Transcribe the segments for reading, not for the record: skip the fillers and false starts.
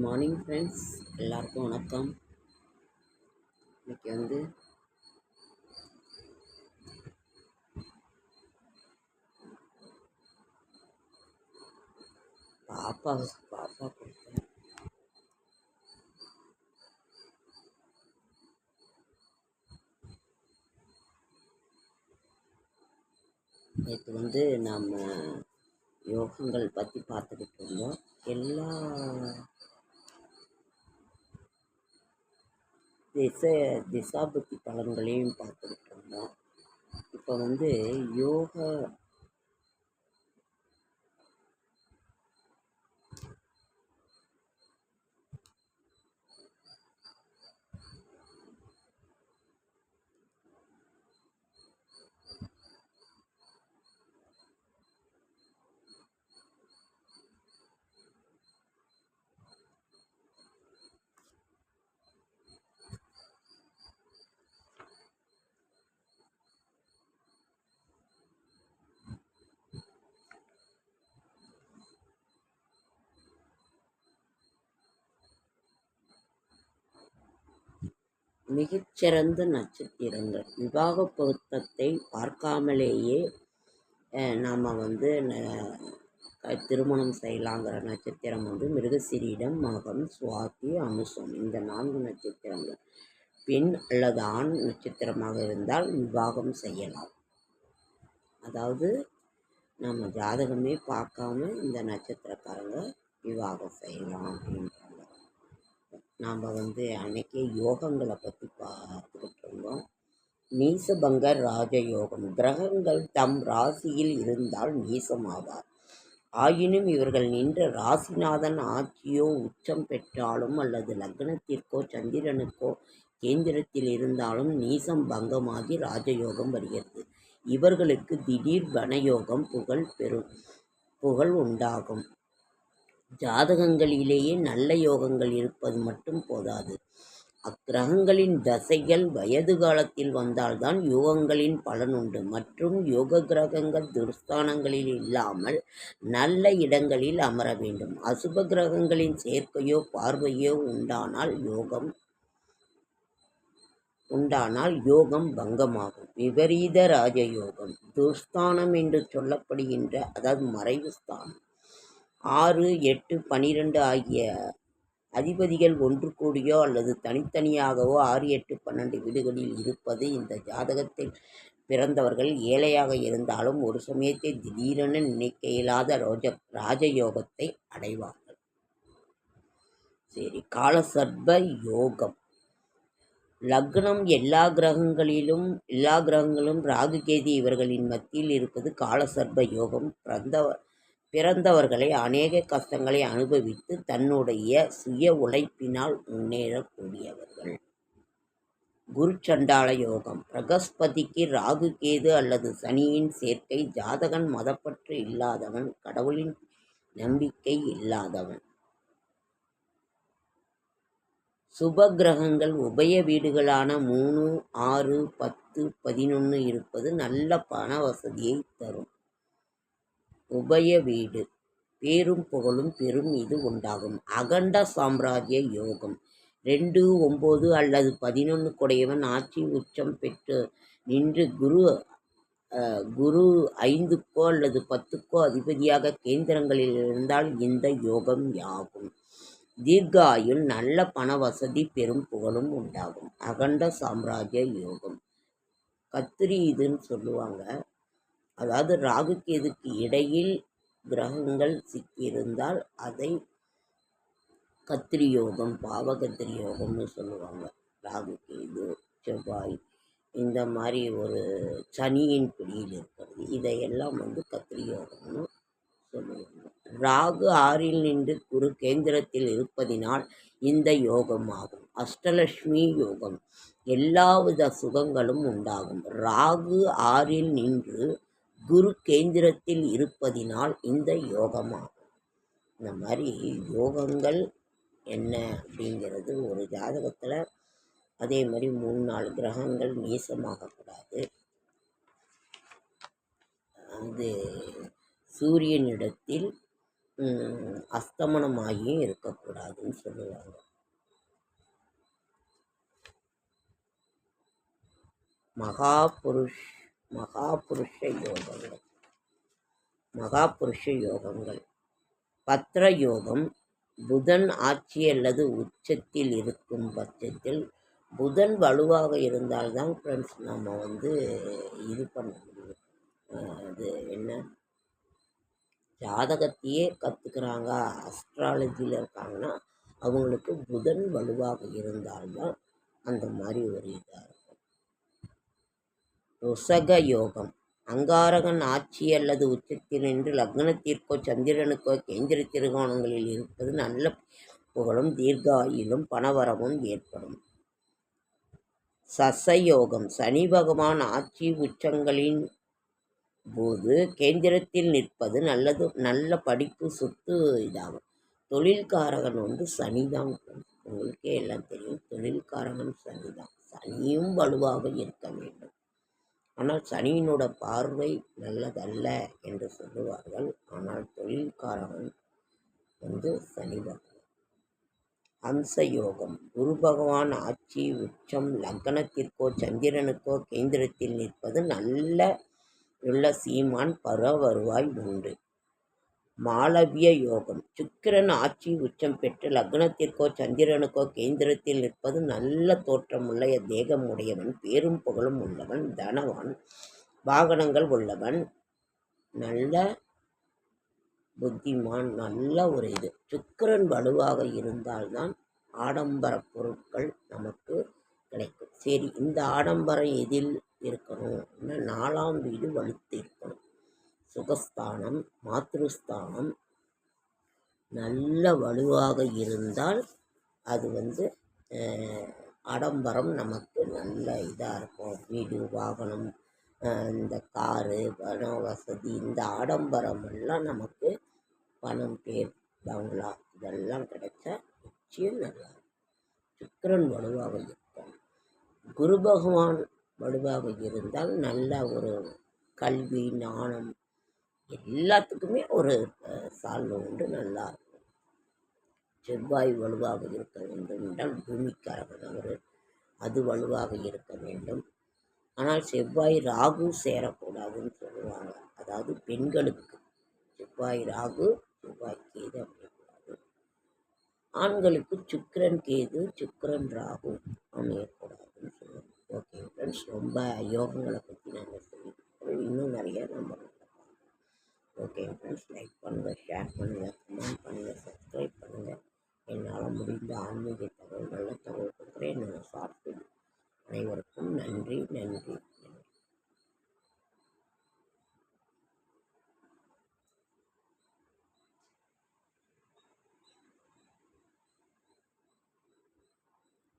Morning friends, எல்லாருக்கும் வணக்கம். இன்னைக்கு பாப்பா கொடுத்தேன். நேற்று நம்ம யோகங்கள் பற்றி பார்த்துக்கிட்டு இருந்தோம். எல்லா திசாபுத்தி பலன்களையும் பார்த்துக்கிட்டு இருந்தோம். இப்போ யோக மிகச்சிறந்த நட்சத்திரங்கள், விவாக பொருத்தத்தை பார்க்காமலேயே நாம் திருமணம் செய்யலாங்கிற நட்சத்திரம் மிருகசீரிடம், மகம், சுவாதி, அனுசம். இந்த 4 நட்சத்திரங்கள் பெண் அல்லது ஆண் நட்சத்திரமாக இருந்தால் விவாகம் செய்யலாம். அதாவது நம்ம ஜாதகமே பார்க்காம இந்த நட்சத்திரக்காரங்க விவாகம் செய்யலாம் அப்படின்றாங்க. நாம் அன்னைக்கே யோகங்களை பற்றி பார்த்துக்கிட்டு இருந்தோம். நீசபங்க ராஜயோகம். கிரகங்கள் தம் ராசியில் இருந்தால் நீசமாவார். ஆயினும் இவர்கள் நின்ற ராசிநாதன் ஆட்சியோ உச்சம் பெற்றாலும் அல்லது லக்னத்திற்கோ சந்திரனுக்கோ கேந்திரத்தில் இருந்தாலும் நீசம் பங்கமாகி ராஜயோகம் வருகிறது. இவர்களுக்கு திடீர் கனயோகம் புகழ் உண்டாகும். ஜாதகங்களிலேயே நல்ல யோகங்கள் இருப்பது மட்டும் போதாது. அக்கிரகங்களின் தசைகள் வயது காலத்தில் வந்தால்தான் யோகங்களின் பலனுண்டு. மற்றும் யோக கிரகங்கள் துர்ஸ்தானங்களில் இல்லாமல் நல்ல இடங்களில் அமர வேண்டும். அசுப கிரகங்களின் சேர்க்கையோ பார்வையோ உண்டானால் யோகம் பங்கமாகும். விபரீத ராஜயோகம். துர்ஸ்தானம் என்று சொல்லப்படுகின்ற, அதாவது மறைவு ஸ்தானம், 6, 8, 12 ஆகிய அதிபதிகள் ஒன்று கூடியோ அல்லது தனித்தனியாகவோ 6, 8, 12 வீடுகளில் இருப்பது இந்த ஜாதகத்தில் பிறந்தவர்கள் ஏழையாக இருந்தாலும் ஒரு சமயத்தில் திடீரென நினைக்க இயலாத ராஜயோகத்தை அடைவார்கள். சரி, காலசர்ப யோகம். லக்னம் எல்லா கிரகங்களும் ராகு கேது இவர்களின் மத்தியில் இருப்பது காலசர்ப யோகம். பிறந்தவர்களை அநேக கஷ்டங்களை அனுபவித்து தன்னுடைய சுய உழைப்பினால் முன்னேறக்கூடியவர்கள். குருச்சண்டால யோகம். பிரகஸ்பதிக்கு ராகு கேது அல்லது சனியின் சேர்க்கை. ஜாதகன் மதப்பற்று இல்லாதவன், கடவுளின் நம்பிக்கை இல்லாதவன். சுப கிரகங்கள் உபய வீடுகளான 3, 6, 10, 11 இருப்பது நல்ல பண வசதியை தரும். உபய வீடு பேரும் புகழும் பெரும் இது உண்டாகும். அகண்ட சாம்ராஜ்ய யோகம். 2, 9 அல்லது 11 குடையவன் ஆட்சி உச்சம் பெற்று நின்று குரு 5க்கோ அல்லது 10க்கோ அதிபதியாக கேந்திரங்களில் இருந்தால் இந்த யோகம் யாகும். தீர்காயுள், நல்ல பண வசதி, பெரும் புகழும் உண்டாகும். அகண்ட சாம்ராஜ்ய யோகம். கத்திரி இதுன்னு சொல்லுவாங்க. அதாவது ராகு கேதுக்கு இடையில் கிரகங்கள் சிக்கியிருந்தால் அதை கத்திரி யோகம், பாவகத்திரி யோகம்னு சொல்லுவாங்க. ராகு கேது, செவ்வாய் இந்த மாதிரி ஒரு சனியின் பிடியில் இருக்கிறது, இதையெல்லாம் கத்திரி யோகம்னு சொல்லுவாங்க. ராகு 6ல் நின்று குரு கேந்திரத்தில் இருப்பதினால் இந்த யோகம் ஆகும். அஷ்டலட்சுமி யோகம். எல்லாவித சுகங்களும் உண்டாகும். ராகு 6ல் நின்று குரு கேந்திரத்தில் இருப்பதினால் இந்த யோகமாகும். இந்த மாதிரி யோகங்கள் என்ன அப்படிங்கிறது ஒரு ஜாதகத்தில் அதே மாதிரி 3, 4 கிரகங்கள் நீசமாகக்கூடாது. அது சூரியனிடத்தில் அஸ்தமனமாகியும் இருக்கக்கூடாதுன்னு சொல்லுவாங்க. மகாபுருஷ யோகங்கள். மகாபுருஷ யோகங்கள். பத்ர யோகம். புதன் ஆட்சி அல்லது உச்சத்தில் இருக்கும் பட்சத்தில், புதன் வலுவாக இருந்தால்தான் ஃப்ரெண்ட்ஸ் நம்ம இது பண்ண முடியும். அது என்ன, ஜாதகத்தையே கற்றுக்குறாங்க, அஸ்ட்ராலஜியில் இருக்காங்கன்னா அவங்களுக்கு புதன் வலுவாக இருந்தால்தான் அந்த மாதிரி ஒரு இதாக இருக்கும். ருசக யோகம். அங்காரகன் ஆட்சி அல்லது உச்சத்தில் நின்று லக்னத்திற்கோ சந்திரனுக்கோ கேந்திர திருகோணங்களில் இருப்பது நல்ல புகழும் தீர்காயிலும் பணவரவும் ஏற்படும். சசயோகம். சனி பகவான் ஆட்சி உச்சங்களின் போது கேந்திரத்தில் நிற்பது நல்லது. நல்ல படிப்பு, சொத்து இதாகும். தொழில்காரகன் சனிதான். உங்களுக்கே எல்லாம் தெரியும், தொழில்காரகன் சனிதான். சனியும் வலுவாக இருக்க வேண்டும். ஆனால் சனியினோட பார்வை நல்லதல்ல என்று சொல்லுவார்கள். ஆனால் தொழில்காரகன் சனி பகவான். ஹம்ச யோகம். குரு பகவான் ஆட்சி உச்சம் லக்னத்திற்கோ சந்திரனுக்கோ கேந்திரத்தில் நிற்பது நல்ல சீமான் பர வருவாய் உண்டு. மாளவிய யோகம். சுக்கிரன் ஆட்சி உச்சம் பெற்று லக்னத்திற்கோ சந்திரனுக்கோ கேந்திரத்தில் நிற்பது நல்ல தோற்றமுள்ள தேகம் உடையவன், பேரும் புகழும் உள்ளவன், தனவான், வாகனங்கள் உள்ளவன், நல்ல புத்திமான், நல்ல ஒரு இது. சுக்கிரன் வலுவாக இருந்தால்தான் ஆடம்பர பொருட்கள் நமக்கு கிடைக்கும். சரி, இந்த ஆடம்பரம் எதில் இருக்கணும்? 4ஆம் வீடு வலுத்து இருக்கணும். சுகஸ்தானம், மாத்ருஸ்தானம் நல்ல வலுவாக இருந்தால் அது ஆடம்பரம் நமக்கு நல்ல இதாக இருக்கும். வீடு, வாகனம், இந்த காரு, பண வசதி, இந்த ஆடம்பரமெல்லாம் நமக்கு பணம், பேர், பங்களா இதெல்லாம் கிடைச்சா நிச்சயம் நல்லா இருக்கும். சுக்கிரன் வலுவாக இருக்கும். குரு பகவான் வலுவாக இருந்தால் நல்ல ஒரு கல்வி, ஞானம் எல்லாத்துக்குமே ஒரு சால்வு உண்டு, நல்லா இருக்கும். செவ்வாய் வலுவாக இருக்க வேண்டும் என்றால் பூமிக்காரகன் அது வலுவாக இருக்க வேண்டும். ஆனால் செவ்வாய் ராகு சேரக்கூடாதுன்னு சொல்லுவாங்க. அதாவது பெண்களுக்கு செவ்வாய் ராகு, செவ்வாய் கேது அமையக்கூடாது. ஆண்களுக்கு சுக்கிரன் கேது, சுக்கிரன் ராகு அமையக்கூடாதுன்னு சொல்லுவாங்க. ஓகே ஃப்ரெண்ட்ஸ், ரொம்ப யோகங்களை பற்றி நாங்கள் சொல்லியிருக்கோம். இன்னும் நிறைய நம்ம ஓகே ஃப்ரெண்ட்ஸ், லைக் பண்ணுங்கள், ஷேர் பண்ணுங்கள், கமெண்ட் பண்ணுங்கள், சப்ஸ்கிரைப் பண்ணுங்கள். என்னால் முடிந்த ஆன்மீக தகவல், நல்ல தகவல் கொடுக்குறேன் என்னோட ஷார்ட். அனைவருக்கும் நன்றி நன்றி.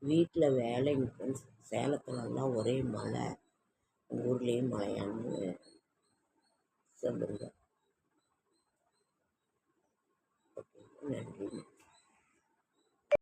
வீட்டில் வேலைங்க ஃப்ரெண்ட்ஸ். சேலத்துலலாம் ஒரே மழை. ஊர்லேயும் மழையான்னு சொல்லுங்கள். ஓகே, நன்றி.